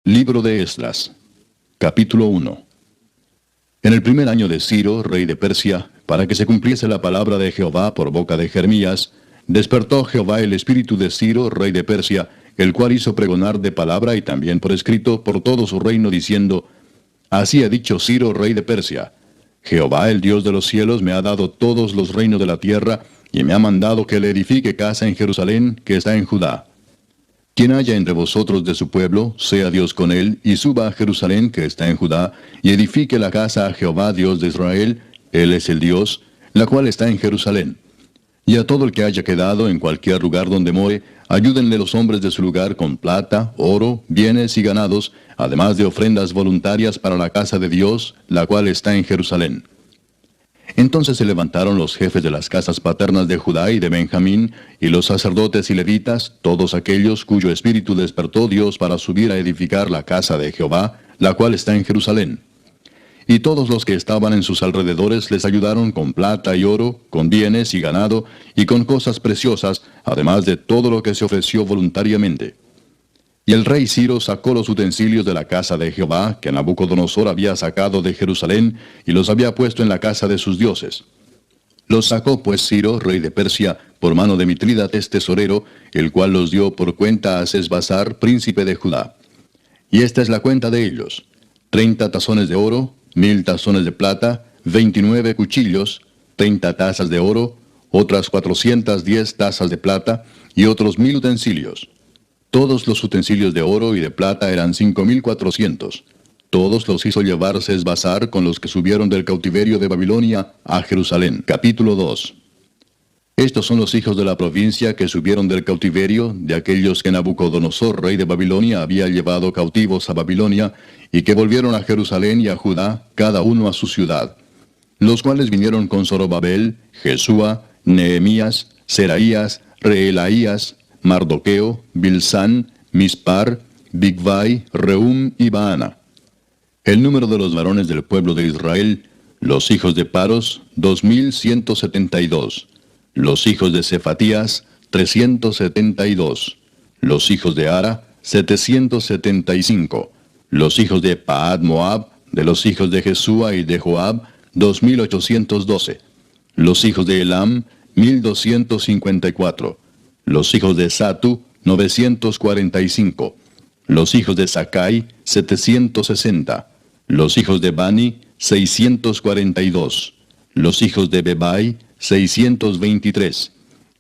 Libro de Esdras, capítulo 1. En el primer año de Ciro, rey de Persia, para que se cumpliese la palabra de Jehová por boca de Jeremías, despertó Jehová el espíritu de Ciro, rey de Persia, el cual hizo pregonar de palabra y también por escrito por todo su reino, diciendo: Así ha dicho Ciro, rey de Persia: Jehová, el Dios de los cielos, me ha dado todos los reinos de la tierra, y me ha mandado que le edifique casa en Jerusalén, que está en Judá. Quien haya entre vosotros de su pueblo, sea Dios con él, y suba a Jerusalén, que está en Judá, y edifique la casa a Jehová, Dios de Israel, él es el Dios, la cual está en Jerusalén. Y a todo el que haya quedado en cualquier lugar donde more, ayúdenle los hombres de su lugar con plata, oro, bienes y ganados, además de ofrendas voluntarias para la casa de Dios, la cual está en Jerusalén. Entonces se levantaron los jefes de las casas paternas de Judá y de Benjamín, y los sacerdotes y levitas, todos aquellos cuyo espíritu despertó Dios para subir a edificar la casa de Jehová, la cual está en Jerusalén. Y todos los que estaban en sus alrededores les ayudaron con plata y oro, con bienes y ganado, y con cosas preciosas, además de todo lo que se ofreció voluntariamente. Y el rey Ciro sacó los utensilios de la casa de Jehová, que Nabucodonosor había sacado de Jerusalén, y los había puesto en la casa de sus dioses. Los sacó pues Ciro, rey de Persia, por mano de Mitrídates tesorero, el cual los dio por cuenta a Sesbazar, príncipe de Judá. Y esta es la cuenta de ellos: 30 tazones de oro, 1000 tazones de plata, 29 cuchillos, 30 tazas de oro, otras 410 tazas de plata, y otros 1000 utensilios. Todos los utensilios de oro y de plata eran 5400. Todos los hizo llevar Sesbazar con los que subieron del cautiverio de Babilonia a Jerusalén. Capítulo 2. Estos son los hijos de la provincia que subieron del cautiverio, de aquellos que Nabucodonosor, rey de Babilonia, había llevado cautivos a Babilonia, y que volvieron a Jerusalén y a Judá, cada uno a su ciudad. Los cuales vinieron con Zorobabel, Jesúa, Nehemías, Seraías, Reelaías, Mardoqueo, Bilsán, Mispar, Bigvai, Rehum y Baana. El número de los varones del pueblo de Israel, los hijos de Paros, 2172. Los hijos de Cefatías, 372. Los hijos de Ara, 775. Los hijos de Paad Moab, de los hijos de Jesúa y de Joab, 2812. Los hijos de Elam, 1254. Los hijos de Satu, 945. Los hijos de Sakai, 760. Los hijos de Bani, 642. Los hijos de Bebai, 623.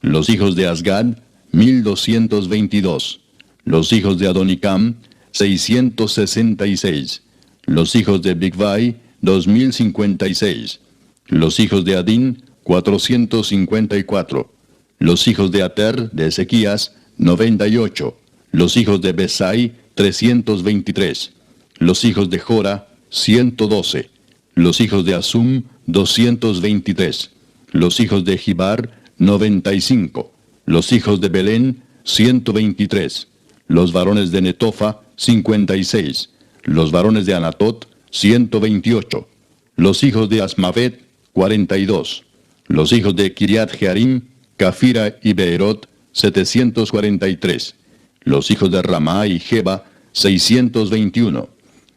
Los hijos de Asgad, 1222. Los hijos de Adonicam, 666. Los hijos de Bigvai, 2056. Los hijos de Adín, 454. Los hijos de Ater, de Ezequías, 98. Los hijos de Besai, 323. Los hijos de Jora, 112. Los hijos de Asum, 223. Los hijos de Gibar, 95. Los hijos de Belén, 123. Los varones de Netofa, 56. Los varones de Anatot, 128. Los hijos de Asmavet, 42. Los hijos de Kiriat Jearim, Cafira y Beerot, 743. Los hijos de Ramá y Jeba, 621.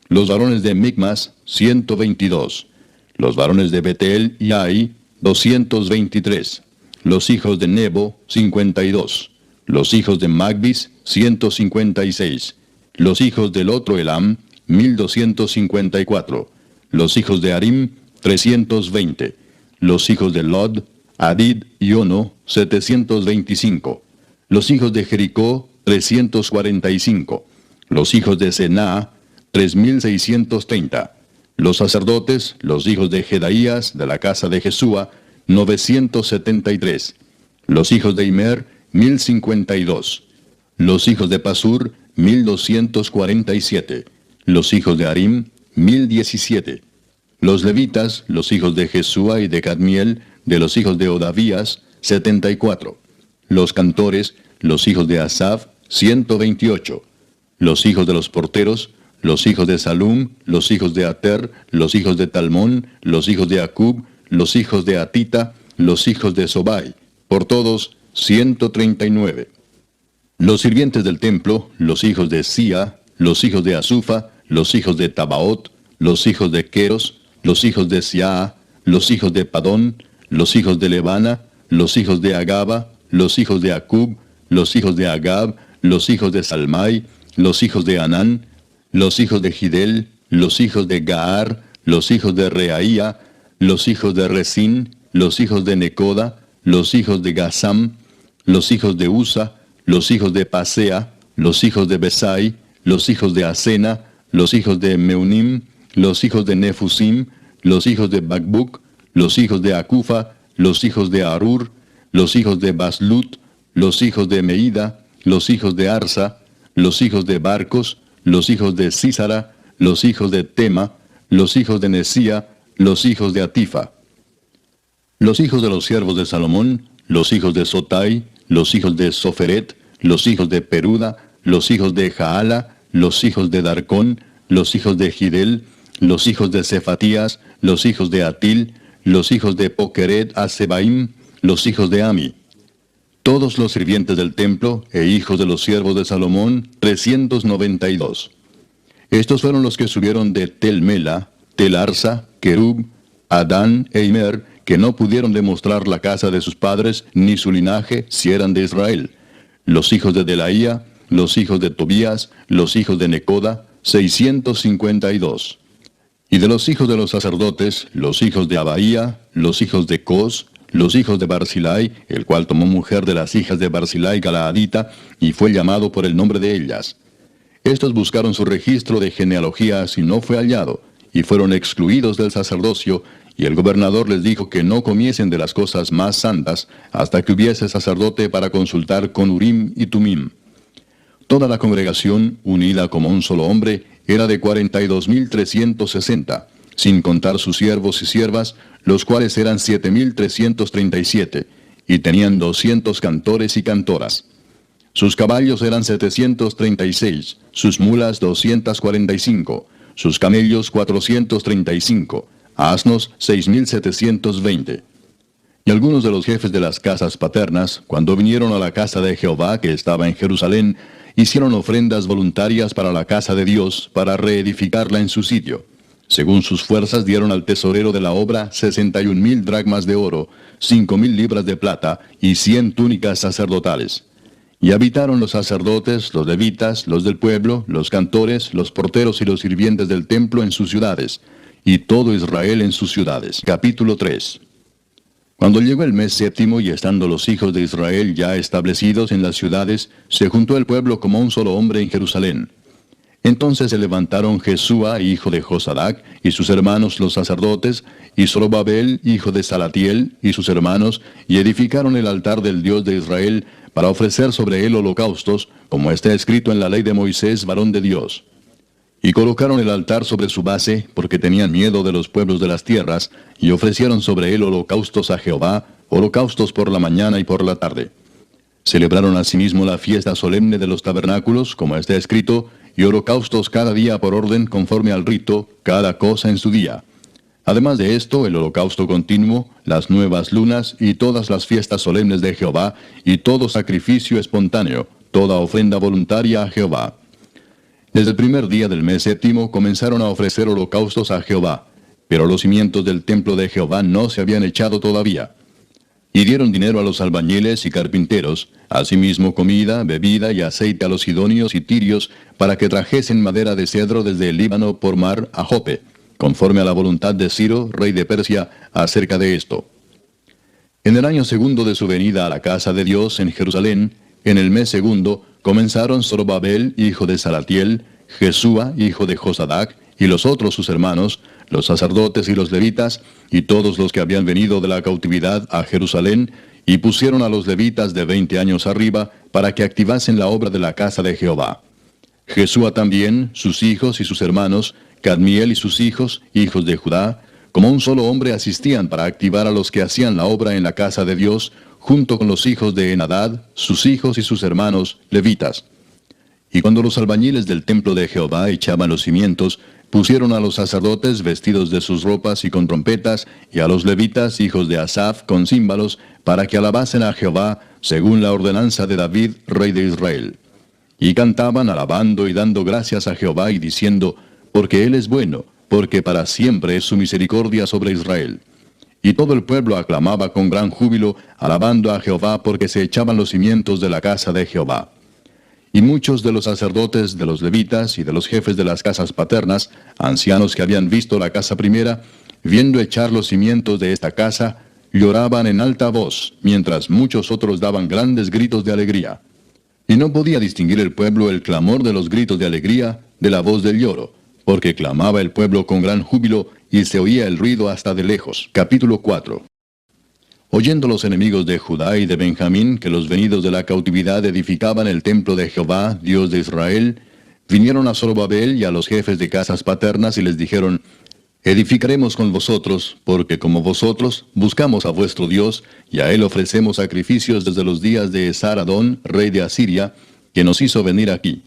Los varones de Micmas, 122. Los varones de Betel y Ai, 223. Los hijos de Nebo, 52. Los hijos de Magbis, 156. Los hijos del otro Elam, 1254. Los hijos de Arim, 320. Los hijos de Lod, Adid y Ono, 725. Los hijos de Jericó, 345. Los hijos de Sená, 3630. Los sacerdotes, los hijos de Jedaías, de la casa de Jesúa, 973. Los hijos de Imer, 1052. Los hijos de Pasur, 1247. Los hijos de Arim, 1017. Los levitas, los hijos de Jesúa y de Cadmiel, de los hijos de Odavías, 74. Los cantores, los hijos de Asaf, 128. Los hijos de los porteros, los hijos de Salum, los hijos de Ater, los hijos de Talmón, los hijos de Acub, los hijos de Atita, los hijos de Sobai, por todos 139. Los sirvientes del templo, los hijos de Sia, los hijos de Asufa, los hijos de Tabaot, los hijos de Queros, los hijos de Siaa, los hijos de Padón, los hijos de Lebana, los hijos de Agaba, los hijos de Acub, los hijos de Agab, los hijos de Salmai, los hijos de Anán, los hijos de Gidel, los hijos de Gaar, los hijos de Reaía, los hijos de Resín, los hijos de Necoda, los hijos de Gazam, los hijos de Usa, los hijos de Pasea, los hijos de Besai, los hijos de Asena, los hijos de Meunim, los hijos de Nefusim, los hijos de Bakbuk, los hijos de Acufa, los hijos de Arur, los hijos de Baslut, los hijos de Meida, los hijos de Arsa, los hijos de Barcos, los hijos de Sísara, los hijos de Tema, los hijos de Nesía, los hijos de Atifa. Los hijos de los siervos de Salomón, los hijos de Sotai, los hijos de Soferet, los hijos de Peruda, los hijos de Jaala, los hijos de Darcón, los hijos de Gidel, los hijos de Cefatías, los hijos de Atil, los hijos de Pokeret Asebaim, los hijos de Ami. Todos los sirvientes del templo e hijos de los siervos de Salomón, 392. Estos fueron los que subieron de Tel Mela, Tel Arsa, Kerub, Adán e Imer, que no pudieron demostrar la casa de sus padres ni su linaje si eran de Israel. Los hijos de Delaía, los hijos de Tobías, los hijos de Necoda, 652. Y de los hijos de los sacerdotes, los hijos de Abaía, los hijos de Cos, los hijos de Barzilai, el cual tomó mujer de las hijas de Barzilai Galaadita, y fue llamado por el nombre de ellas. Estos buscaron su registro de genealogías y no fue hallado, y fueron excluidos del sacerdocio, y el gobernador les dijo que no comiesen de las cosas más santas, hasta que hubiese sacerdote para consultar con Urim y Tumim. Toda la congregación, unida como un solo hombre, era de 42.360, sin contar sus siervos y siervas, los cuales eran 7.337, y tenían 200 cantores y cantoras. Sus caballos eran 736, sus mulas 245, sus camellos 435, asnos 6.720. Y algunos de los jefes de las casas paternas, cuando vinieron a la casa de Jehová que estaba en Jerusalén, hicieron ofrendas voluntarias para la casa de Dios, para reedificarla en su sitio. Según sus fuerzas dieron al tesorero de la obra 61.000 dracmas de oro, 5.000 libras de plata y 100 túnicas sacerdotales. Y habitaron los sacerdotes, los levitas, los del pueblo, los cantores, los porteros y los sirvientes del templo en sus ciudades, y todo Israel en sus ciudades. Capítulo 3. Cuando llegó el mes séptimo y estando los hijos de Israel ya establecidos en las ciudades, se juntó el pueblo como un solo hombre en Jerusalén. Entonces se levantaron Jesúa, hijo de Josadac, y sus hermanos los sacerdotes, y Zorobabel, hijo de Salatiel, y sus hermanos, y edificaron el altar del Dios de Israel, para ofrecer sobre él holocaustos, como está escrito en la ley de Moisés, varón de Dios. Y colocaron el altar sobre su base, porque tenían miedo de los pueblos de las tierras, y ofrecieron sobre él holocaustos a Jehová, holocaustos por la mañana y por la tarde. Celebraron asimismo la fiesta solemne de los tabernáculos, como está escrito, y holocaustos cada día por orden conforme al rito, cada cosa en su día. Además de esto, el holocausto continuo, las nuevas lunas y todas las fiestas solemnes de Jehová, y todo sacrificio espontáneo, toda ofrenda voluntaria a Jehová. Desde el primer día del mes séptimo comenzaron a ofrecer holocaustos a Jehová, pero los cimientos del templo de Jehová no se habían echado todavía. Y dieron dinero a los albañiles y carpinteros, asimismo comida, bebida y aceite a los sidonios y tirios, para que trajesen madera de cedro desde el Líbano por mar a Jope, conforme a la voluntad de Ciro, rey de Persia, acerca de esto. En el año segundo de su venida a la casa de Dios en Jerusalén, en el mes segundo, comenzaron Zorobabel, hijo de Salatiel, Jesúa, hijo de Josadac, y los otros sus hermanos, los sacerdotes y los levitas, y todos los que habían venido de la cautividad a Jerusalén, y pusieron a los levitas de 20 años arriba, para que activasen la obra de la casa de Jehová. Jesúa también, sus hijos y sus hermanos, Cadmiel y sus hijos, hijos de Judá, como un solo hombre asistían para activar a los que hacían la obra en la casa de Dios, junto con los hijos de Enadad, sus hijos y sus hermanos, levitas. Y cuando los albañiles del templo de Jehová echaban los cimientos, pusieron a los sacerdotes vestidos de sus ropas y con trompetas, y a los levitas, hijos de Asaf, con címbalos, para que alabasen a Jehová, según la ordenanza de David, rey de Israel. Y cantaban alabando y dando gracias a Jehová y diciendo, porque Él es bueno, porque para siempre es su misericordia sobre Israel. Y todo el pueblo aclamaba con gran júbilo, alabando a Jehová porque se echaban los cimientos de la casa de Jehová. Y muchos de los sacerdotes, de los levitas y de los jefes de las casas paternas, ancianos que habían visto la casa primera, viendo echar los cimientos de esta casa, lloraban en alta voz, mientras muchos otros daban grandes gritos de alegría. Y no podía distinguir el pueblo el clamor de los gritos de alegría de la voz del lloro, porque clamaba el pueblo con gran júbilo, y se oía el ruido hasta de lejos. Capítulo 4. Oyendo los enemigos de Judá y de Benjamín que los venidos de la cautividad edificaban el templo de Jehová, Dios de Israel, vinieron a Zorobabel y a los jefes de casas paternas y les dijeron, edificaremos con vosotros, porque como vosotros buscamos a vuestro Dios, y a él ofrecemos sacrificios desde los días de Esar-Adón, rey de Asiria, que nos hizo venir aquí.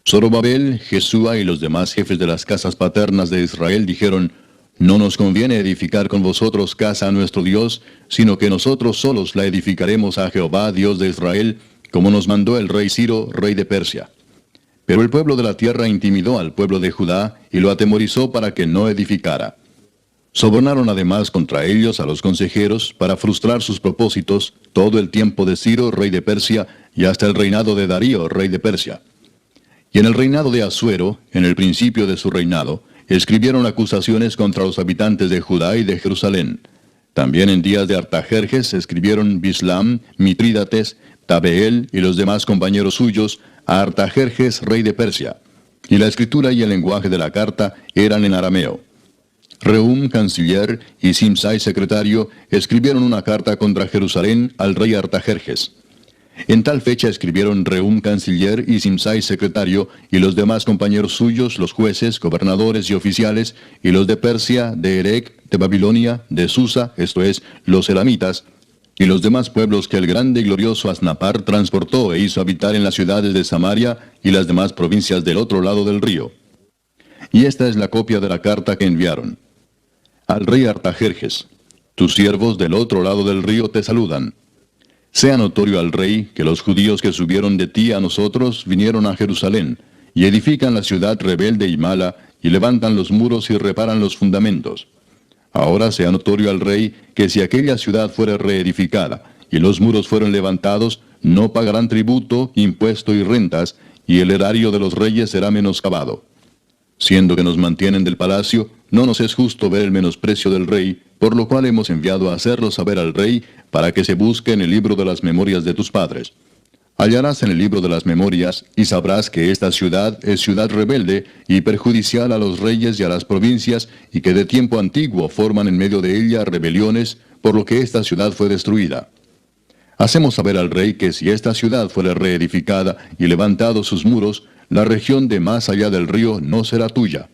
Zorobabel, Jesúa y los demás jefes de las casas paternas de Israel dijeron, no nos conviene edificar con vosotros casa a nuestro Dios, sino que nosotros solos la edificaremos a Jehová, Dios de Israel, como nos mandó el rey Ciro, rey de Persia. Pero el pueblo de la tierra intimidó al pueblo de Judá y lo atemorizó para que no edificara. Sobornaron además contra ellos a los consejeros para frustrar sus propósitos todo el tiempo de Ciro, rey de Persia, y hasta el reinado de Darío, rey de Persia. Y en el reinado de Asuero, en el principio de su reinado, escribieron acusaciones contra los habitantes de Judá y de Jerusalén. También en días de Artajerjes escribieron Bislam, Mitrídates, Tabeel y los demás compañeros suyos a Artajerjes, rey de Persia. Y la escritura y el lenguaje de la carta eran en arameo. Rehum, canciller, y Simsai, secretario, escribieron una carta contra Jerusalén al rey Artajerjes. En tal fecha escribieron Rehum, canciller, y Simsai, secretario, y los demás compañeros suyos, los jueces, gobernadores y oficiales, y los de Persia, de Erec, de Babilonia, de Susa, esto es, los elamitas, y los demás pueblos que el grande y glorioso Asnapar transportó e hizo habitar en las ciudades de Samaria y las demás provincias del otro lado del río. Y esta es la copia de la carta que enviaron. Al rey Artajerjes, tus siervos del otro lado del río te saludan. Sea notorio al rey que los judíos que subieron de ti a nosotros vinieron a Jerusalén, y edifican la ciudad rebelde y mala, y levantan los muros y reparan los fundamentos. Ahora sea notorio al rey que si aquella ciudad fuera reedificada, y los muros fueron levantados, no pagarán tributo, impuesto y rentas, y el erario de los reyes será menoscabado. Siendo que nos mantienen del palacio, no nos es justo ver el menosprecio del rey, por lo cual hemos enviado a hacerlo saber al rey, para que se busque en el libro de las memorias de tus padres. Hallarás en el libro de las memorias, y sabrás que esta ciudad es ciudad rebelde y perjudicial a los reyes y a las provincias, y que de tiempo antiguo forman en medio de ella rebeliones, por lo que esta ciudad fue destruida. Hacemos saber al rey que si esta ciudad fuera reedificada y levantados sus muros, la región de más allá del río no será tuya.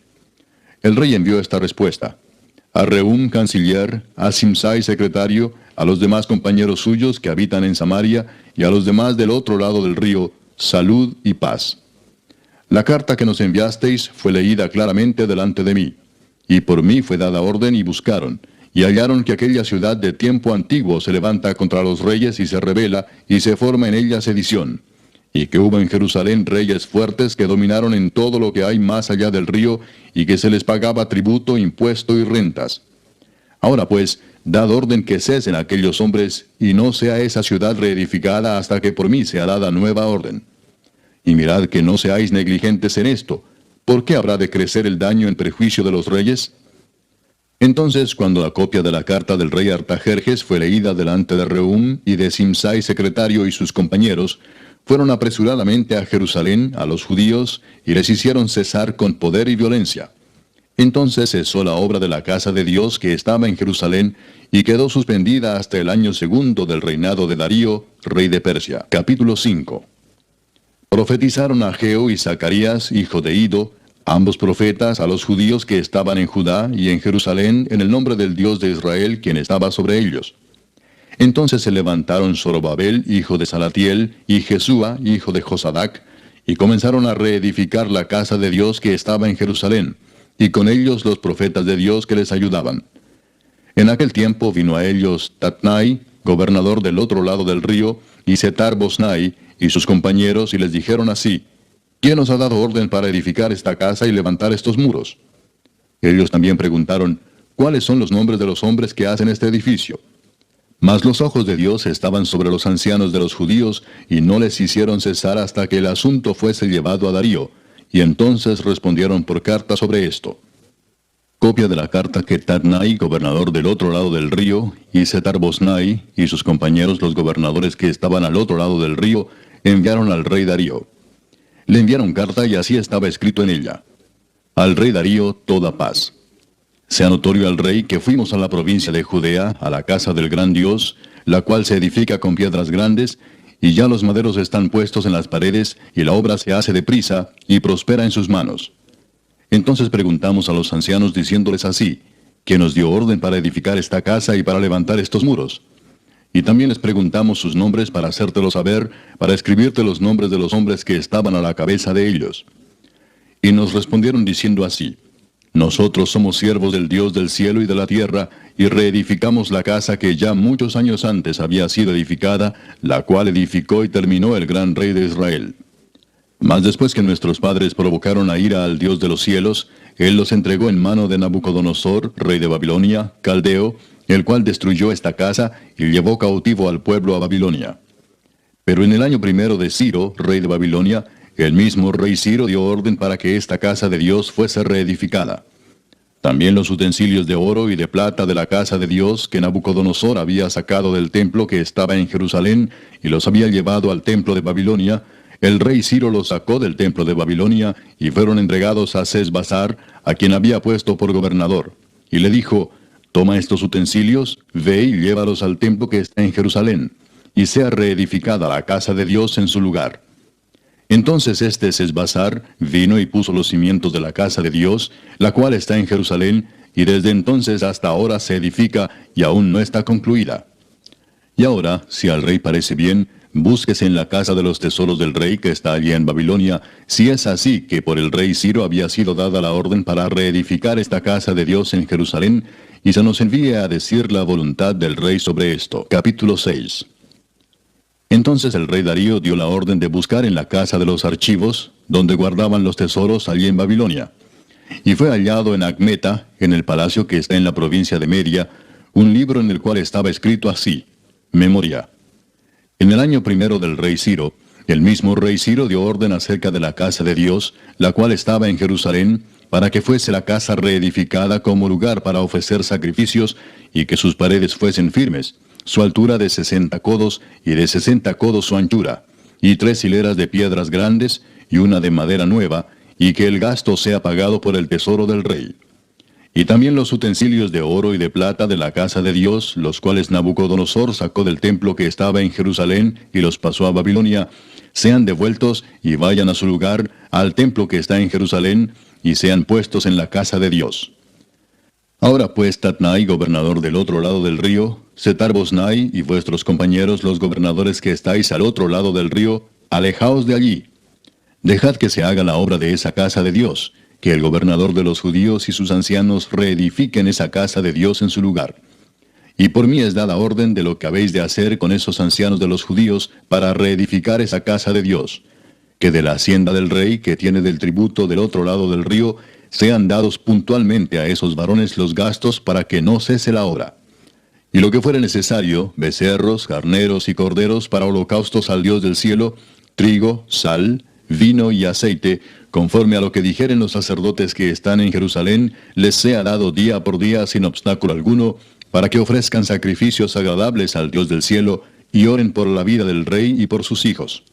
El rey envió esta respuesta. A Rehum, canciller, a Simsai, secretario, a los demás compañeros suyos que habitan en Samaria, y a los demás del otro lado del río, salud y paz. La carta que nos enviasteis fue leída claramente delante de mí, y por mí fue dada orden y buscaron, y hallaron que aquella ciudad de tiempo antiguo se levanta contra los reyes y se rebela, y se forma en ella sedición, y que hubo en Jerusalén reyes fuertes que dominaron en todo lo que hay más allá del río, y que se les pagaba tributo, impuesto y rentas. Ahora pues, dad orden que cesen aquellos hombres, y no sea esa ciudad reedificada hasta que por mí sea dada nueva orden. Y mirad que no seáis negligentes en esto. ¿Por qué habrá de crecer el daño en perjuicio de los reyes? Entonces, cuando la copia de la carta del rey Artajerjes fue leída delante de Rehum y de Simsai, secretario, y sus compañeros, fueron apresuradamente a Jerusalén, a los judíos, y les hicieron cesar con poder y violencia. Entonces cesó la obra de la casa de Dios que estaba en Jerusalén, y quedó suspendida hasta el año segundo del reinado de Darío, rey de Persia. Capítulo 5. Profetizaron Ageo y Zacarías, hijo de Ido, ambos profetas, a los judíos que estaban en Judá y en Jerusalén, en el nombre del Dios de Israel, quien estaba sobre ellos. Entonces se levantaron Zorobabel, hijo de Salatiel, y Jesúa, hijo de Josadac, y comenzaron a reedificar la casa de Dios que estaba en Jerusalén, y con ellos los profetas de Dios que les ayudaban. En aquel tiempo vino a ellos Tatnai, gobernador del otro lado del río, y Setar-Bosnai, y sus compañeros y les dijeron así: ¿Quién os ha dado orden para edificar esta casa y levantar estos muros? Ellos también preguntaron: ¿Cuáles son los nombres de los hombres que hacen este edificio? Mas los ojos de Dios estaban sobre los ancianos de los judíos, y no les hicieron cesar hasta que el asunto fuese llevado a Darío, y entonces respondieron por carta sobre esto. Copia de la carta que Tatnai, gobernador del otro lado del río, y Setar-Boznai, y sus compañeros los gobernadores que estaban al otro lado del río, enviaron al rey Darío. Le enviaron carta y así estaba escrito en ella: Al rey Darío toda paz. Sea notorio al rey que fuimos a la provincia de Judea, a la casa del gran Dios, la cual se edifica con piedras grandes, y ya los maderos están puestos en las paredes, y la obra se hace deprisa, y prospera en sus manos. Entonces preguntamos a los ancianos diciéndoles así: ¿Quién nos dio orden para edificar esta casa y para levantar estos muros? Y también les preguntamos sus nombres para hacértelo saber, para escribirte los nombres de los hombres que estaban a la cabeza de ellos. Y nos respondieron diciendo así: Nosotros somos siervos del Dios del cielo y de la tierra, y reedificamos la casa que ya muchos años antes había sido edificada, la cual edificó y terminó el gran rey de Israel. Mas después que nuestros padres provocaron a ira al Dios de los cielos, Él los entregó en mano de Nabucodonosor, rey de Babilonia, caldeo, el cual destruyó esta casa y llevó cautivo al pueblo a Babilonia. Pero en el año primero de Ciro, rey de Babilonia, el mismo rey Ciro dio orden para que esta casa de Dios fuese reedificada. También los utensilios de oro y de plata de la casa de Dios que Nabucodonosor había sacado del templo que estaba en Jerusalén y los había llevado al templo de Babilonia, el rey Ciro los sacó del templo de Babilonia y fueron entregados a Sesbazar, a quien había puesto por gobernador. Y le dijo: Toma estos utensilios, ve y llévalos al templo que está en Jerusalén, y sea reedificada la casa de Dios en su lugar. Entonces Sesbazar vino y puso los cimientos de la casa de Dios, la cual está en Jerusalén, y desde entonces hasta ahora se edifica y aún no está concluida. Y ahora, si al rey parece bien, búsquese en la casa de los tesoros del rey que está allí en Babilonia, si es así que por el rey Ciro había sido dada la orden para reedificar esta casa de Dios en Jerusalén, y se nos envíe a decir la voluntad del rey sobre esto. Capítulo 6. Entonces el rey Darío dio la orden de buscar en la casa de los archivos, donde guardaban los tesoros allí en Babilonia. Y fue hallado en Acmeta, en el palacio que está en la provincia de Media, un libro en el cual estaba escrito así: Memoria. En el año primero del rey Ciro, el mismo rey Ciro dio orden acerca de la casa de Dios, la cual estaba en Jerusalén, para que fuese la casa reedificada como lugar para ofrecer sacrificios, y que sus paredes fuesen firmes, su altura de 60 codos, y de 60 codos su anchura, y 3 hileras de piedras grandes, y una de madera nueva, y que el gasto sea pagado por el tesoro del rey. Y también los utensilios de oro y de plata de la casa de Dios, los cuales Nabucodonosor sacó del templo que estaba en Jerusalén y los pasó a Babilonia, sean devueltos y vayan a su lugar, al templo que está en Jerusalén, y sean puestos en la casa de Dios. Ahora pues, Tatnai, gobernador del otro lado del río, Setar-Boznai y vuestros compañeros los gobernadores que estáis al otro lado del río, alejaos de allí. Dejad que se haga la obra de esa casa de Dios, que el gobernador de los judíos y sus ancianos reedifiquen esa casa de Dios en su lugar. Y por mí es dada orden de lo que habéis de hacer con esos ancianos de los judíos para reedificar esa casa de Dios, que de la hacienda del rey que tiene del tributo del otro lado del río, sean dados puntualmente a esos varones los gastos para que no cese la obra. Y lo que fuere necesario, becerros, carneros y corderos para holocaustos al Dios del cielo, trigo, sal, vino y aceite, conforme a lo que dijeren los sacerdotes que están en Jerusalén, les sea dado día por día sin obstáculo alguno, para que ofrezcan sacrificios agradables al Dios del cielo, y oren por la vida del rey y por sus hijos.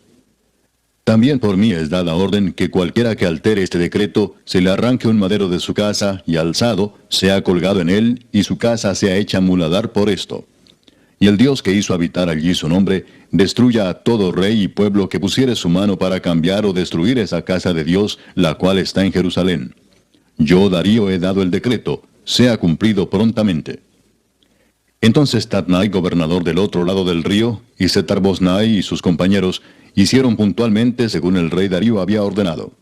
También por mí es dada orden que cualquiera que altere este decreto, se le arranque un madero de su casa, y alzado, sea colgado en él, y su casa sea hecha muladar por esto. Y el Dios que hizo habitar allí su nombre, destruya a todo rey y pueblo que pusiere su mano para cambiar o destruir esa casa de Dios, la cual está en Jerusalén. Yo, Darío, he dado el decreto, sea cumplido prontamente. Entonces Tatnai, gobernador del otro lado del río, y Setar-Boznai y sus compañeros, hicieron puntualmente según el rey Darío había ordenado.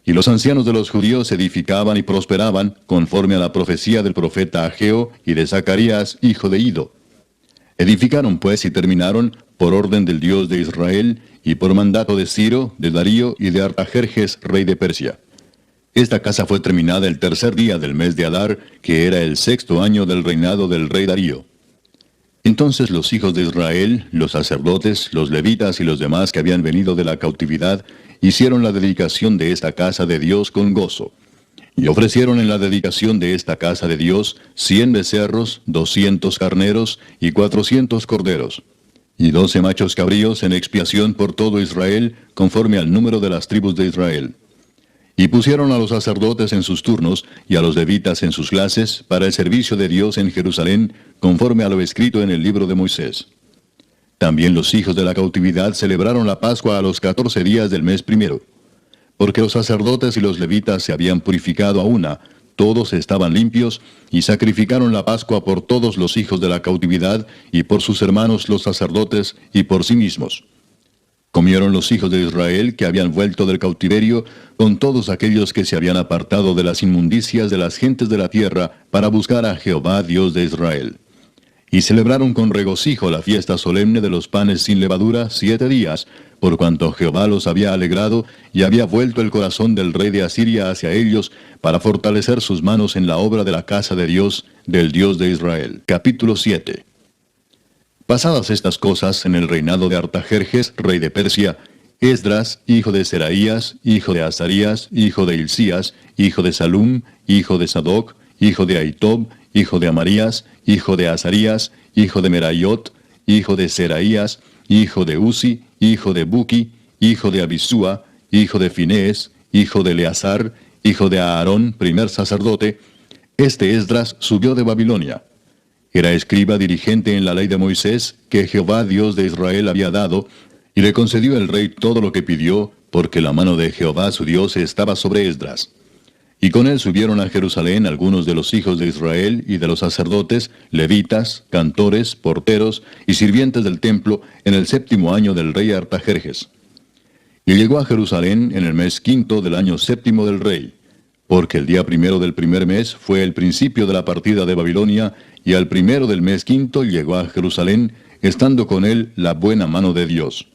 Y los ancianos de los judíos edificaban y prosperaban, conforme a la profecía del profeta Ageo y de Zacarías, hijo de Ido. Edificaron pues y terminaron, por orden del Dios de Israel, y por mandato de Ciro, de Darío y de Artajerjes, rey de Persia. Esta casa fue terminada el tercer día del mes de Adar, que era el sexto año del reinado del rey Darío. Entonces los hijos de Israel, los sacerdotes, los levitas y los demás que habían venido de la cautividad, hicieron la dedicación de esta casa de Dios con gozo. Y ofrecieron en la dedicación de esta casa de Dios 100 becerros, 200 carneros y 400 corderos, y 12 machos cabríos en expiación por todo Israel, conforme al número de las tribus de Israel. Y pusieron a los sacerdotes en sus turnos, y a los levitas en sus clases, para el servicio de Dios en Jerusalén, conforme a lo escrito en el libro de Moisés. También los hijos de la cautividad celebraron la Pascua a los 14 días del mes primero. Porque los sacerdotes y los levitas se habían purificado a una, todos estaban limpios, y sacrificaron la Pascua por todos los hijos de la cautividad, y por sus hermanos los sacerdotes, y por sí mismos. Comieron los hijos de Israel que habían vuelto del cautiverio, con todos aquellos que se habían apartado de las inmundicias de las gentes de la tierra, para buscar a Jehová Dios de Israel. Y celebraron con regocijo la fiesta solemne de los panes sin levadura 7 días, por cuanto Jehová los había alegrado, y había vuelto el corazón del rey de Asiria hacia ellos, para fortalecer sus manos en la obra de la casa de Dios, del Dios de Israel. Capítulo 7. Pasadas estas cosas en el reinado de Artajerjes, rey de Persia, Esdras, hijo de Seraías, hijo de Azarías, hijo de Hilcías, hijo de Salum, hijo de Sadoc, hijo de Ahitob, hijo de Amarías, hijo de Azarías, hijo de Merayot, hijo de Seraías, hijo de Uzi, hijo de Buki, hijo de Abisúa, hijo de Finés, hijo de Eleazar, hijo de Aarón, primer sacerdote. Este Esdras subió de Babilonia. Era escriba dirigente en la ley de Moisés, que Jehová Dios de Israel había dado, y le concedió el rey todo lo que pidió, porque la mano de Jehová su Dios estaba sobre Esdras. Y con él subieron a Jerusalén algunos de los hijos de Israel y de los sacerdotes, levitas, cantores, porteros y sirvientes del templo, en el 7º año del rey Artajerjes. Y llegó a Jerusalén en el mes 5 del año 7 del rey, porque el día 1 del primer mes fue el principio de la partida de Babilonia, y al 1 del mes 5 llegó a Jerusalén, estando con él la buena mano de Dios.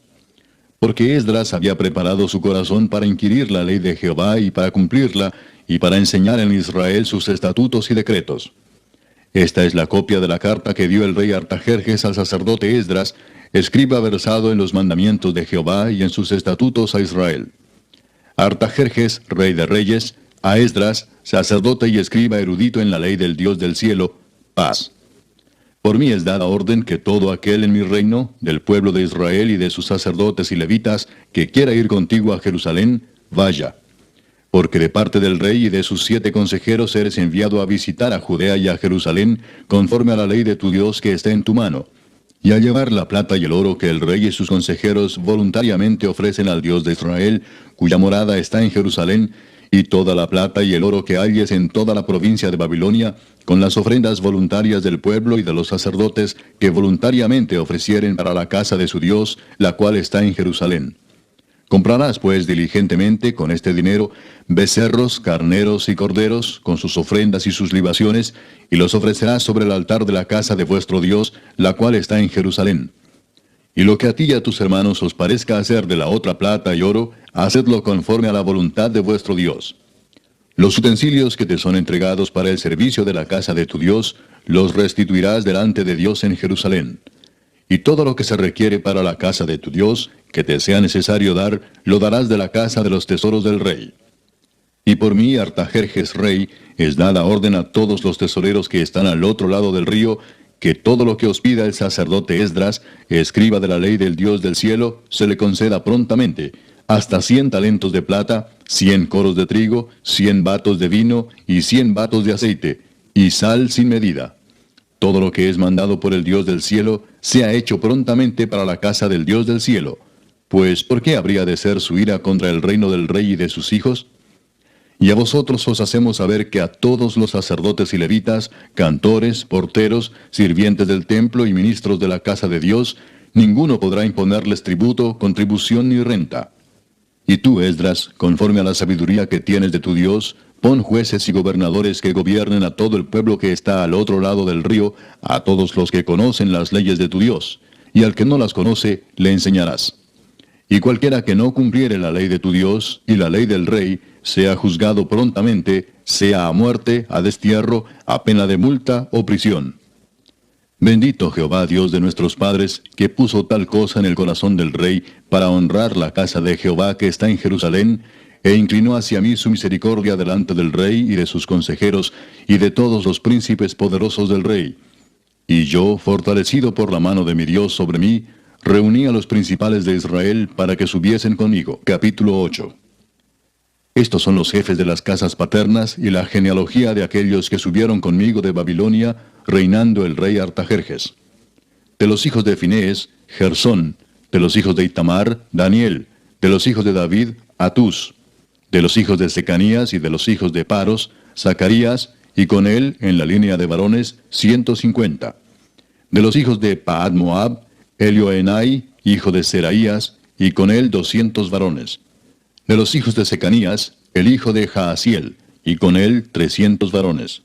Porque Esdras había preparado su corazón para inquirir la ley de Jehová y para cumplirla, y para enseñar en Israel sus estatutos y decretos. Esta es la copia de la carta que dio el rey Artajerjes al sacerdote Esdras, escriba versado en los mandamientos de Jehová y en sus estatutos a Israel. Artajerjes, rey de reyes, a Esdras, sacerdote y escriba erudito en la ley del Dios del cielo, paz. Por mí es dada orden que todo aquel en mi reino, del pueblo de Israel y de sus sacerdotes y levitas, que quiera ir contigo a Jerusalén, vaya. Porque de parte del rey y de sus 7 consejeros eres enviado a visitar a Judea y a Jerusalén, conforme a la ley de tu Dios que está en tu mano, y a llevar la plata y el oro que el rey y sus consejeros voluntariamente ofrecen al Dios de Israel, cuya morada está en Jerusalén, y toda la plata y el oro que halles en toda la provincia de Babilonia, con las ofrendas voluntarias del pueblo y de los sacerdotes que voluntariamente ofrecieren para la casa de su Dios, la cual está en Jerusalén. Comprarás pues diligentemente con este dinero becerros, carneros y corderos, con sus ofrendas y sus libaciones, y los ofrecerás sobre el altar de la casa de vuestro Dios, la cual está en Jerusalén. Y lo que a ti y a tus hermanos os parezca hacer de la otra plata y oro, hacedlo conforme a la voluntad de vuestro Dios. Los utensilios que te son entregados para el servicio de la casa de tu Dios, los restituirás delante de Dios en Jerusalén. Y todo lo que se requiere para la casa de tu Dios, que te sea necesario dar, lo darás de la casa de los tesoros del rey. Y por mí, Artajerjes rey, es dada orden a todos los tesoreros que están al otro lado del río, que todo lo que os pida el sacerdote Esdras, escriba de la ley del Dios del cielo, se le conceda prontamente, hasta 100 talentos de plata, 100 coros de trigo, 100 batos de vino y 100 batos de aceite, y sal sin medida. Todo lo que es mandado por el Dios del cielo, sea hecho prontamente para la casa del Dios del cielo. Pues, ¿por qué habría de ser su ira contra el reino del rey y de sus hijos? Y a vosotros os hacemos saber que a todos los sacerdotes y levitas, cantores, porteros, sirvientes del templo y ministros de la casa de Dios, ninguno podrá imponerles tributo, contribución ni renta. Y tú, Esdras, conforme a la sabiduría que tienes de tu Dios, Pon jueces y gobernadores que gobiernen a todo el pueblo que está al otro lado del río, a todos los que conocen las leyes de tu Dios, y al que no las conoce, le enseñarás. Y cualquiera que no cumpliere la ley de tu Dios y la ley del rey, sea juzgado prontamente, sea a muerte, a destierro, a pena de multa o prisión. Bendito Jehová Dios de nuestros padres, que puso tal cosa en el corazón del rey para honrar la casa de Jehová que está en Jerusalén, e inclinó hacia mí su misericordia delante del rey y de sus consejeros y de todos los príncipes poderosos del rey. Y yo, fortalecido por la mano de mi Dios sobre mí, reuní a los principales de Israel para que subiesen conmigo. Capítulo 8. Estos son los jefes de las casas paternas y la genealogía de aquellos que subieron conmigo de Babilonia, reinando el rey Artajerjes. De los hijos de Finés, Gersón; de los hijos de Itamar, Daniel; de los hijos de David, Atús; de los hijos de Secanías y de los hijos de Paros, Zacarías, y con él, en la línea de varones, 150. De los hijos de Paad Moab, Elioenai, hijo de Seraías, y con él 200 varones. De los hijos de Secanías, el hijo de Jaasiel, y con él 300 varones.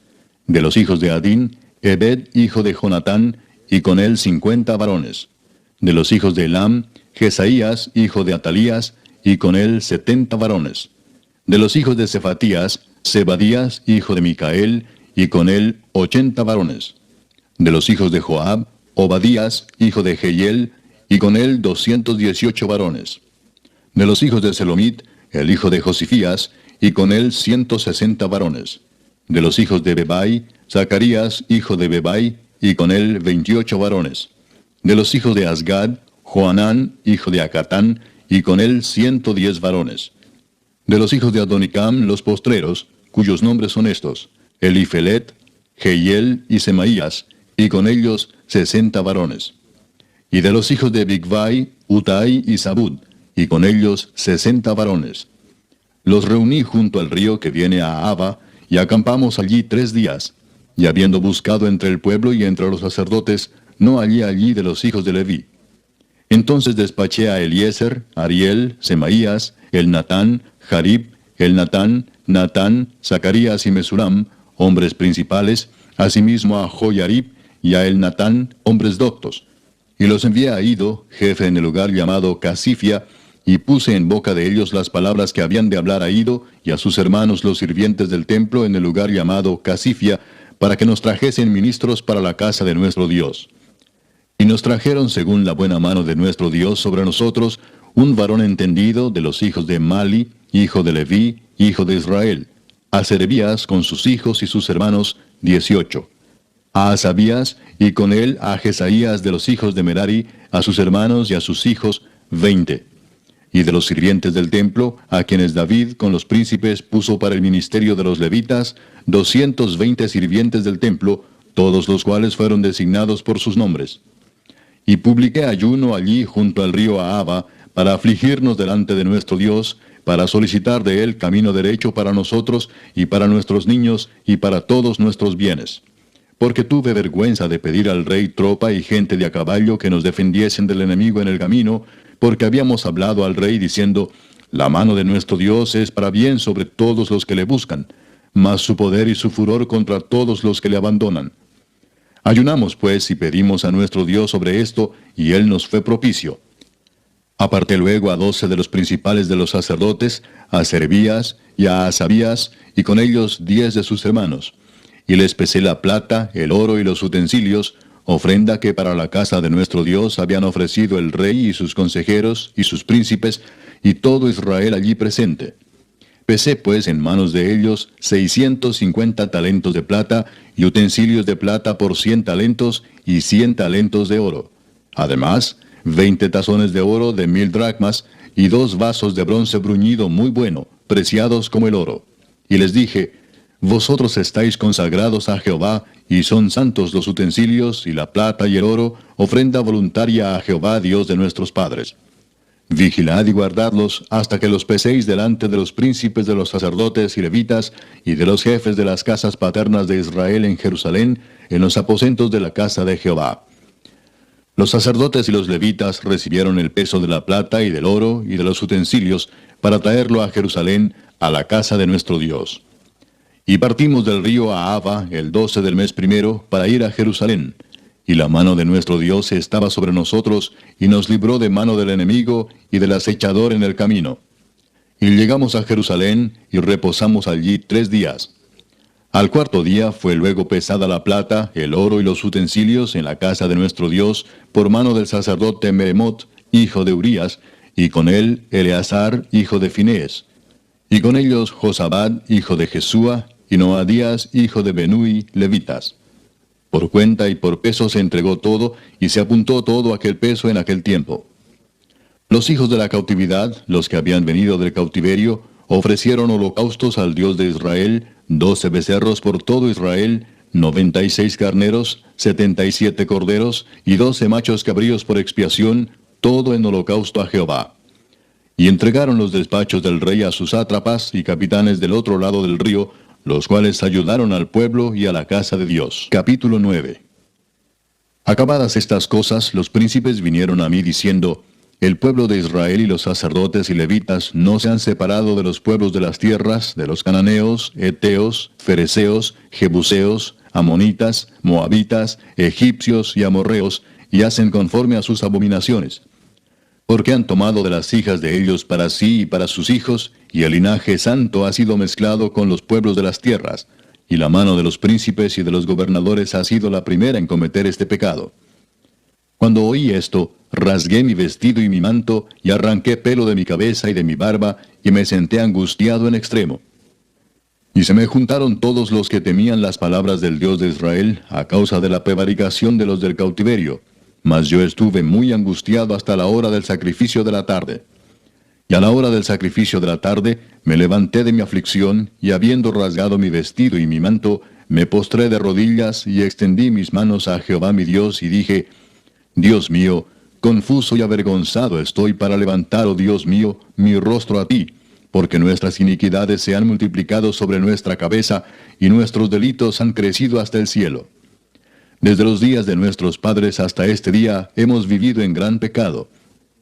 De los hijos de Adín, Ebed, hijo de Jonatán, y con él 50 varones. De los hijos de Elam, Jesaías, hijo de Atalías, y con él 70 varones. De los hijos de Cefatías, Zebadías, hijo de Micael, y con él 80 varones. De los hijos de Joab, Obadías, hijo de Jehiel, y con él 218 varones. De los hijos de Selomit, el hijo de Josifías, y con él 160 varones. De los hijos de Bebai, Zacarías, hijo de Bebai, y con él 28 varones. De los hijos de Asgad, Joanán, hijo de Acatán, y con él 110 varones. De los hijos de Adonicam, los postreros, cuyos nombres son estos: Elifelet, Jehiel y Semaías, y con ellos 60 varones. Y de los hijos de Bigvai, Utai y Zabud, y con ellos 60 varones. Los reuní junto al río que viene a Aba, y acampamos allí 3 días, y habiendo buscado entre el pueblo y entre los sacerdotes, no hallé allí de los hijos de Leví. Entonces despaché a Eliezer, Ariel, Semaías, Elnatán, Jarib, Elnatán, Natán, Zacarías y Mesulam, hombres principales, asimismo a Joyarib y a Elnatán, hombres doctos. Y los envié a Ido, jefe en el lugar llamado Casifia, y puse en boca de ellos las palabras que habían de hablar a Ido y a sus hermanos los sirvientes del templo en el lugar llamado Casifia, para que nos trajesen ministros para la casa de nuestro Dios. Y nos trajeron según la buena mano de nuestro Dios sobre nosotros, un varón entendido de los hijos de Mali, hijo de Leví, hijo de Israel; a Serebías con sus hijos y sus hermanos, 18; a Asabías, y con él a Jesaías de los hijos de Merari, a sus hermanos y a sus hijos, 20. Y de los sirvientes del templo, a quienes David con los príncipes puso para el ministerio de los levitas, 220 sirvientes del templo, todos los cuales fueron designados por sus nombres. Y publiqué ayuno allí junto al río Ahava, para afligirnos delante de nuestro Dios, para solicitar de él camino derecho para nosotros, y para nuestros niños, y para todos nuestros bienes. Porque tuve vergüenza de pedir al rey tropa y gente de a caballo que nos defendiesen del enemigo en el camino, porque habíamos hablado al rey diciendo: la mano de nuestro Dios es para bien sobre todos los que le buscan, mas su poder y su furor contra todos los que le abandonan. Ayunamos pues y pedimos a nuestro Dios sobre esto, y él nos fue propicio. Aparté luego a 12 de los principales de los sacerdotes, a Serebías y a Asabías, y con ellos 10 de sus hermanos. Y les pesé la plata, el oro y los utensilios, ofrenda que para la casa de nuestro Dios habían ofrecido el rey y sus consejeros y sus príncipes, y todo Israel allí presente. Pesé pues en manos de ellos 650 talentos de plata, y utensilios de plata por 100 talentos, y 100 talentos de oro. Además, 20 tazones de oro de 1000 dracmas, y 2 vasos de bronce bruñido muy bueno, preciados como el oro. Y les dije: vosotros estáis consagrados a Jehová, y son santos los utensilios, y la plata y el oro, ofrenda voluntaria a Jehová Dios de nuestros padres. Vigilad y guardadlos hasta que los peséis delante de los príncipes de los sacerdotes y levitas, y de los jefes de las casas paternas de Israel en Jerusalén, en los aposentos de la casa de Jehová. Los sacerdotes y los levitas recibieron el peso de la plata y del oro y de los utensilios, para traerlo a Jerusalén, a la casa de nuestro Dios. Y partimos del río Ahava el 12 del mes primero para ir a Jerusalén. Y la mano de nuestro Dios estaba sobre nosotros, y nos libró de mano del enemigo y del acechador en el camino. Y llegamos a Jerusalén, y reposamos allí 3 días. Al cuarto día fue luego pesada la plata, el oro y los utensilios en la casa de nuestro Dios, por mano del sacerdote Meremot, hijo de Urías, y con él Eleazar, hijo de Finés. Y con ellos Josabad, hijo de Jesúa, y Noadías, hijo de Benui, levitas. Por cuenta y por peso se entregó todo, y se apuntó todo aquel peso en aquel tiempo. Los hijos de la cautividad, los que habían venido del cautiverio, ofrecieron holocaustos al Dios de Israel, 12 becerros por todo Israel, 96 carneros, 77 corderos, y 12 machos cabríos por expiación, todo en holocausto a Jehová. Y entregaron los despachos del rey a sus sátrapas y capitanes del otro lado del río, los cuales ayudaron al pueblo y a la casa de Dios. Capítulo 9. Acabadas estas cosas, los príncipes vinieron a mí diciendo: El pueblo de Israel y los sacerdotes y levitas no se han separado de los pueblos de las tierras, de los cananeos, heteos, fereceos, jebuseos, amonitas, moabitas, egipcios y amorreos, y hacen conforme a sus abominaciones. Porque han tomado de las hijas de ellos para sí y para sus hijos, y el linaje santo ha sido mezclado con los pueblos de las tierras, y la mano de los príncipes y de los gobernadores ha sido la primera en cometer este pecado. Cuando oí esto, rasgué mi vestido y mi manto, y arranqué pelo de mi cabeza y de mi barba, y me senté angustiado en extremo. Y se me juntaron todos los que temían las palabras del Dios de Israel, a causa de la prevaricación de los del cautiverio. Mas yo estuve muy angustiado hasta la hora del sacrificio de la tarde. Y a la hora del sacrificio de la tarde, me levanté de mi aflicción, y habiendo rasgado mi vestido y mi manto, me postré de rodillas, y extendí mis manos a Jehová mi Dios, y dije: Dios mío, confuso y avergonzado estoy para levantar, oh Dios mío, mi rostro a ti, porque nuestras iniquidades se han multiplicado sobre nuestra cabeza, y nuestros delitos han crecido hasta el cielo. Desde los días de nuestros padres hasta este día hemos vivido en gran pecado.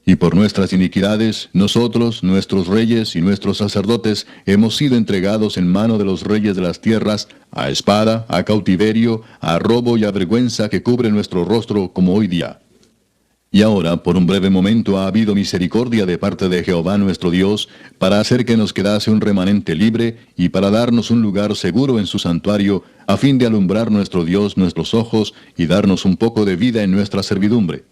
Y por nuestras iniquidades, nosotros, nuestros reyes y nuestros sacerdotes, hemos sido entregados en mano de los reyes de las tierras, a espada, a cautiverio, a robo y a vergüenza que cubre nuestro rostro como hoy día. Y ahora, por un breve momento, ha habido misericordia de parte de Jehová nuestro Dios, para hacer que nos quedase un remanente libre, y para darnos un lugar seguro en su santuario, a fin de alumbrar nuestro Dios nuestros ojos, y darnos un poco de vida en nuestra servidumbre.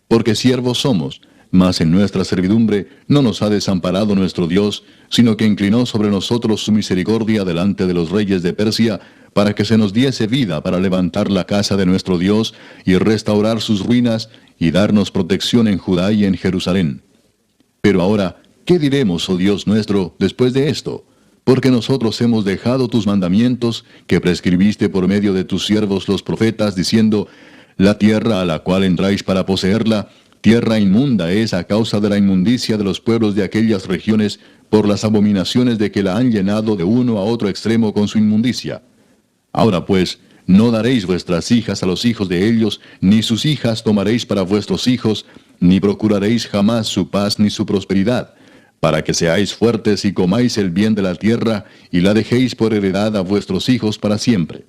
Porque siervos somos, mas en nuestra servidumbre no nos ha desamparado nuestro Dios, sino que inclinó sobre nosotros su misericordia delante de los reyes de Persia, para que se nos diese vida para levantar la casa de nuestro Dios, y restaurar sus ruinas, y darnos protección en Judá y en Jerusalén. Pero ahora, ¿qué diremos, oh Dios nuestro, después de esto? Porque nosotros hemos dejado tus mandamientos, que prescribiste por medio de tus siervos los profetas, diciendo: La tierra a la cual entráis para poseerla, tierra inmunda es a causa de la inmundicia de los pueblos de aquellas regiones, por las abominaciones de que la han llenado de uno a otro extremo con su inmundicia. Ahora pues, no daréis vuestras hijas a los hijos de ellos, ni sus hijas tomaréis para vuestros hijos, ni procuraréis jamás su paz ni su prosperidad, para que seáis fuertes y comáis el bien de la tierra, y la dejéis por heredad a vuestros hijos para siempre.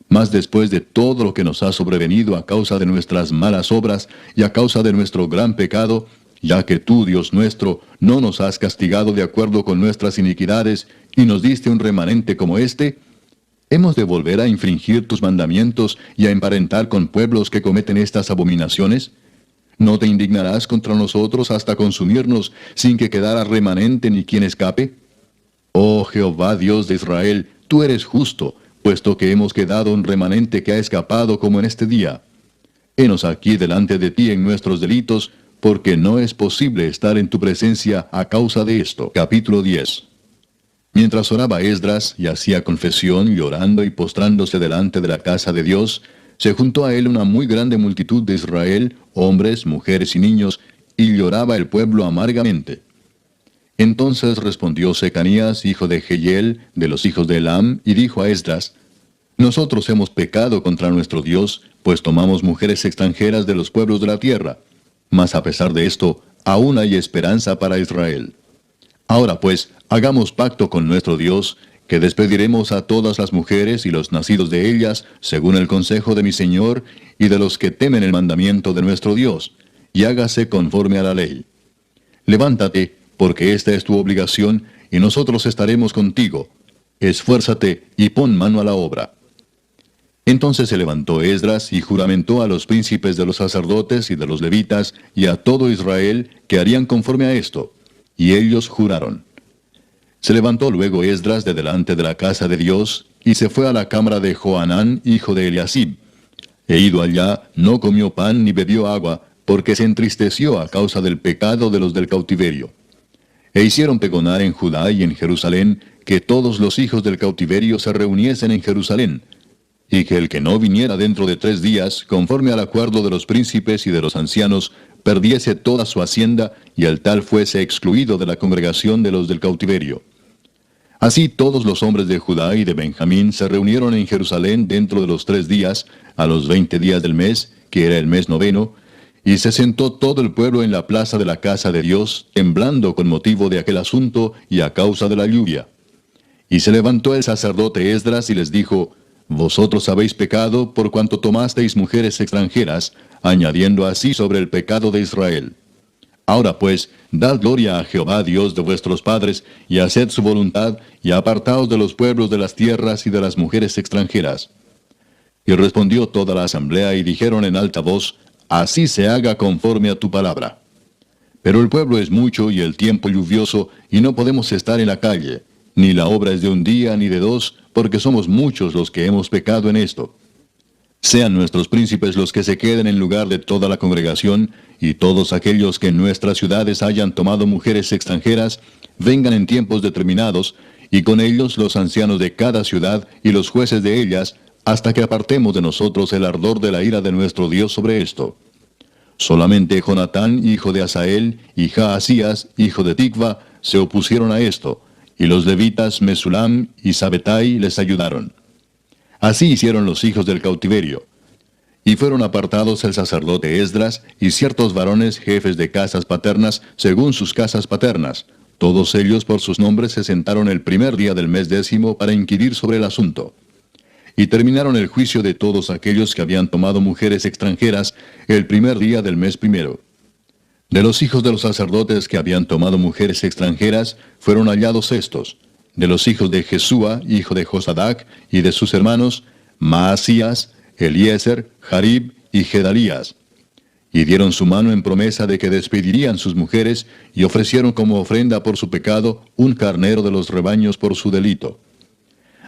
Mas después de todo lo que nos ha sobrevenido a causa de nuestras malas obras y a causa de nuestro gran pecado, ya que tú, Dios nuestro, no nos has castigado de acuerdo con nuestras iniquidades, y nos diste un remanente como este, ¿hemos de volver a infringir tus mandamientos y a emparentar con pueblos que cometen estas abominaciones? ¿No te indignarás contra nosotros hasta consumirnos, sin que quedara remanente ni quien escape? Oh Jehová Dios de Israel, tú eres justo, puesto que hemos quedado un remanente que ha escapado como en este día. Henos aquí delante de ti en nuestros delitos, porque no es posible estar en tu presencia a causa de esto. Capítulo 10. Mientras oraba Esdras y hacía confesión, llorando y postrándose delante de la casa de Dios, se juntó a él una muy grande multitud de Israel, hombres, mujeres y niños, y lloraba el pueblo amargamente. Entonces respondió Secanías, hijo de Jehiel, de los hijos de Elam, y dijo a Esdras: Nosotros hemos pecado contra nuestro Dios, pues tomamos mujeres extranjeras de los pueblos de la tierra. Mas a pesar de esto, aún hay esperanza para Israel. Ahora pues, hagamos pacto con nuestro Dios, que despediremos a todas las mujeres y los nacidos de ellas, según el consejo de mi Señor, y de los que temen el mandamiento de nuestro Dios, y hágase conforme a la ley. Levántate, porque esta es tu obligación, y nosotros estaremos contigo. Esfuérzate y pon mano a la obra. Entonces se levantó Esdras y juramentó a los príncipes de los sacerdotes y de los levitas y a todo Israel que harían conforme a esto. Y ellos juraron. Se levantó luego Esdras de delante de la casa de Dios, y se fue a la cámara de Johanán, hijo de Eliasib. E ido allá, no comió pan ni bebió agua, porque se entristeció a causa del pecado de los del cautiverio. E hicieron pregonar en Judá y en Jerusalén, que todos los hijos del cautiverio se reuniesen en Jerusalén, y que el que no viniera dentro de 3 días, conforme al acuerdo de los príncipes y de los ancianos, perdiese toda su hacienda, y el tal fuese excluido de la congregación de los del cautiverio. Así todos los hombres de Judá y de Benjamín se reunieron en Jerusalén dentro de los 3 días, a los 20 días del mes, que era el mes noveno, y se sentó todo el pueblo en la plaza de la casa de Dios, temblando con motivo de aquel asunto y a causa de la lluvia. Y se levantó el sacerdote Esdras y les dijo: Vosotros habéis pecado por cuanto tomasteis mujeres extranjeras, añadiendo así sobre el pecado de Israel. Ahora pues, dad gloria a Jehová Dios de vuestros padres, y haced su voluntad, y apartaos de los pueblos de las tierras y de las mujeres extranjeras. Y respondió toda la asamblea y dijeron en alta voz: Así se haga conforme a tu palabra. Pero el pueblo es mucho y el tiempo lluvioso, y no podemos estar en la calle, ni la obra es de 1 día ni de 2, porque somos muchos los que hemos pecado en esto. Sean nuestros príncipes los que se queden en lugar de toda la congregación, y todos aquellos que en nuestras ciudades hayan tomado mujeres extranjeras, vengan en tiempos determinados, y con ellos los ancianos de cada ciudad y los jueces de ellas, hasta que apartemos de nosotros el ardor de la ira de nuestro Dios sobre esto. Solamente Jonatán, hijo de Asael, y Jaasías, hijo de Tikva, se opusieron a esto, y los levitas Mesulam y Sabetai les ayudaron. Así hicieron los hijos del cautiverio. Y fueron apartados el sacerdote Esdras y ciertos varones jefes de casas paternas según sus casas paternas. Todos ellos por sus nombres se sentaron el primer día del mes 10 para inquirir sobre el asunto. Y terminaron el juicio de todos aquellos que habían tomado mujeres extranjeras el primer día del mes 1. De los hijos de los sacerdotes que habían tomado mujeres extranjeras, fueron hallados estos: de los hijos de Jesúa, hijo de Josadac, y de sus hermanos, Maasías, Eliezer, Jarib y Gedalías. Y dieron su mano en promesa de que despedirían sus mujeres, y ofrecieron como ofrenda por su pecado un carnero de los rebaños por su delito.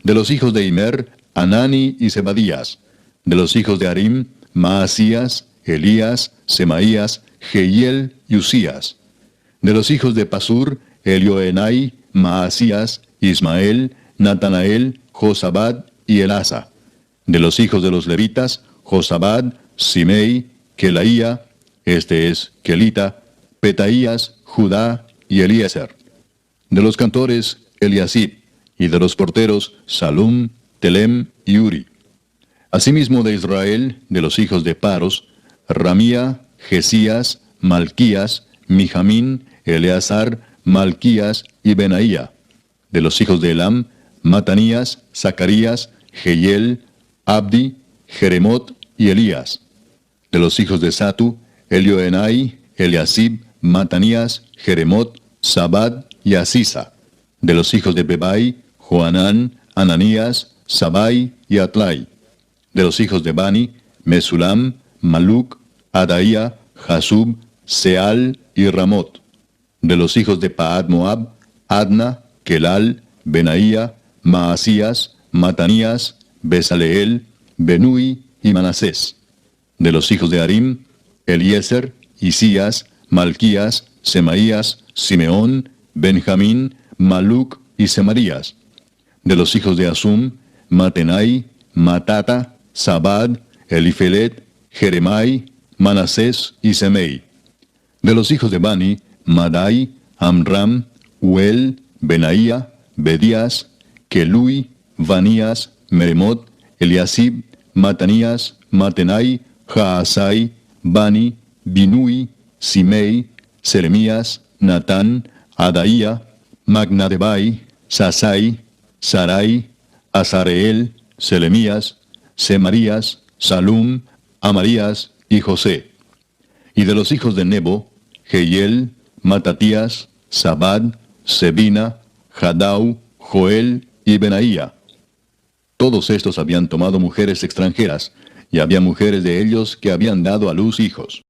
De los hijos de Imer, Anani y Zebadías. De los hijos de Harim, Maasías, Elías, Semaías, Jehiel y Usías. De los hijos de Pasur, Elioenai, Maasías, Ismael, Natanael, Josabad y Elasa. De los hijos de los levitas, Josabad, Simei, Kelaía, este es Kelita, Petaías, Judá y Eliezer. De los cantores, Eliasib, y de los porteros, Salum, Telem y Uri. Asimismo de Israel, de los hijos de Paros, Ramía, Jesías, Malquías, Mijamín, Eleazar, Malquías y Benaía. De los hijos de Elam, Matanías, Zacarías, Jehiel, Abdi, Jeremot y Elías. De los hijos de Satu, Elioenai, Eliasib, Matanías, Jeremot, Sabad y Asisa. De los hijos de Bebai, Joanán, Ananías, Sabai y Atlai. De los hijos de Bani, Mesulam, Maluc, Adaía, Jasub, Seal y Ramot. De los hijos de Paad Moab, Adna, Kelal, Benaía, Maasías, Matanías, Besaleel, Benui y Manasés. De los hijos de Harim, Eliezer, Isías, Malquías, Semaías, Simeón, Benjamín, Maluc y Semarías. De los hijos de Asum, Matenai, Matata, Sabad, Elifelet, Jeremai, Manasés y Semei. De los hijos de Bani, Madai, Amram, Uel, Benaía, Bedías, Kelui, Vanías, Meremot, Eliasib, Matanías, Matenai, Jaasai, Bani, Binui, Simei, Seremías, Natán, Adaía, Magnadebai, Sasai, Sarai, Azareel, Selemías, Semarías, Salum, Amarías y José. Y de los hijos de Nebo, Jehiel, Matatías, Zabad, Sebina, Jadau, Joel y Benaía. Todos estos habían tomado mujeres extranjeras, y había mujeres de ellos que habían dado a luz hijos.